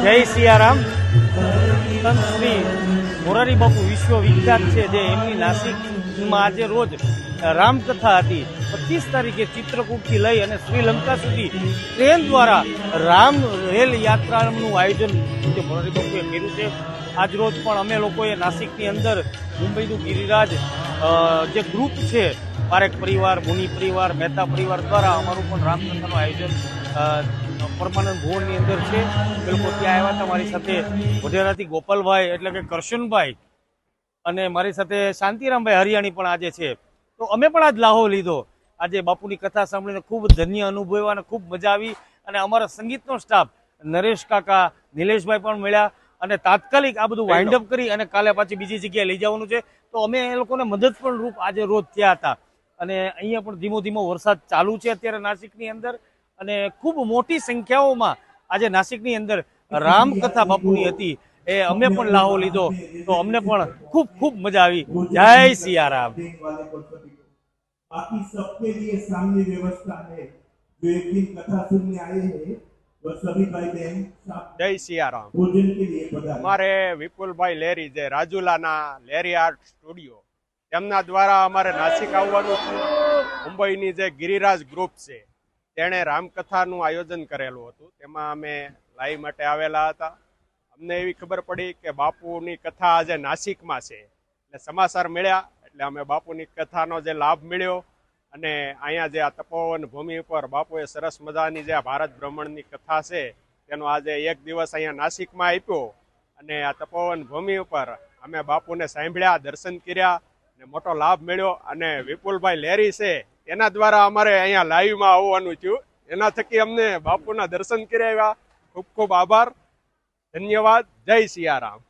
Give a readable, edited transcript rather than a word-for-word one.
જય સિયારામ. સંત શ્રી મોરારી બાપુ વિશ્વવિખ્યાત છે, જે એમની નાસિકમાં આજે રોજ રામકથા હતી. 25 તારીખે ચિત્રકૂટથી લઈ અને શ્રીલંકા સુધી ટ્રેન દ્વારા રામ રેલ યાત્રાનું આયોજન મોરારી બાપુએ કર્યું છે. આજ રોજ પણ અમે લોકોએ નાસિકની અંદર મુંબઈનું ગિરિરાજ જે ગ્રુપ છે, પારેખ પરિવાર, મુનિ પરિવાર, મહેતા પરિવાર દ્વારા અમારું પણ રામકથાનું આયોજન પરમાનંદ ભવનની અંદર છે. બિલકુલ ત્યાં આવ્યા હતા. મારી સાથે વઢેરાથી ગોપાલભાઈ એટલે કે કરશનભાઈ અને મારી સાથે શાંતિરામભાઈ હરિયાણી પણ આજે છે. તો અમે પણ આજ લાહો લીધો. આજે બાપુની કથા સાંભળીને ખૂબ ધન્ય અનુભવ્યા અને ખૂબ મજા આવી. અને અમારા સંગીતનો સ્ટાફ નરેશ કાકા, નિલેશભાઈ પણ મળ્યા અને તાત્કાલિક આ બધું વાઇન્ડ અપ કરી અને કાલે પાછી બીજી જગ્યાએ લઈ જવાનું છે. તો અમે એ લોકોને મદદ પણ રૂપ આજે રોજ થયા હતા. અને અહીંયા પણ ધીમો ધીમો વરસાદ ચાલુ છે અત્યારે નાસિકની અંદર. અને ખૂબ મોટી સંખ્યાઓમાં આજે નાસિકની અંદર રામકથા બાપુની હતી. એ અમે પણ લાહો લીધો. તો અમને પણ ખૂબ ખૂબ મજા આવી. જય સિયારામ. बाकी सबके लिए सामने व्यवस्था है. जो एक दिन कथा सुनने आए हैं वो सभी भाई बहन जय सियाराम. भोजन के लिए पधारे. हमारे विपुलभाई लेरी जे રાજુલાના લેરી આર્ટ સ્ટુડિયો તેમના દ્વારા અમારે નાસિક આવવાનું છે. મુંબઈની જે ગિરિરાજ ગ્રુપ છે તેણે રામકથાનું આયોજન કરેલું હતું. તેમાં અમે લાઈ માટે આવેલા હતા. અમને એવી ખબર પડી કે બાપુની કથા આજે નાસિકમાં છે, એટલે સમાચાર મળ્યા એટલે અમે બાપુની કથાનો જે લાભ મળ્યો અને અહીંયા જે આ તપોવન ભૂમિ ઉપર બાપુએ સરસ મજાની જે ભારત ભ્રમણની કથા છે તેનો આજે એક દિવસ અહીંયા નાસિકમાં આપ્યો. અને આ તપોવન ભૂમિ ઉપર અમે બાપુને સાંભળ્યા, દર્શન કર્યા ને મોટો લાભ મળ્યો. અને વિપુલભાઈ લેરી છે એના દ્વારા અમારે અહીંયા લાઈવમાં આવવાનું થયું. એના થકી અમને બાપુના દર્શન કરાવ્યા. ખૂબ ખૂબ આભાર, ધન્યવાદ. જય સિયારામ.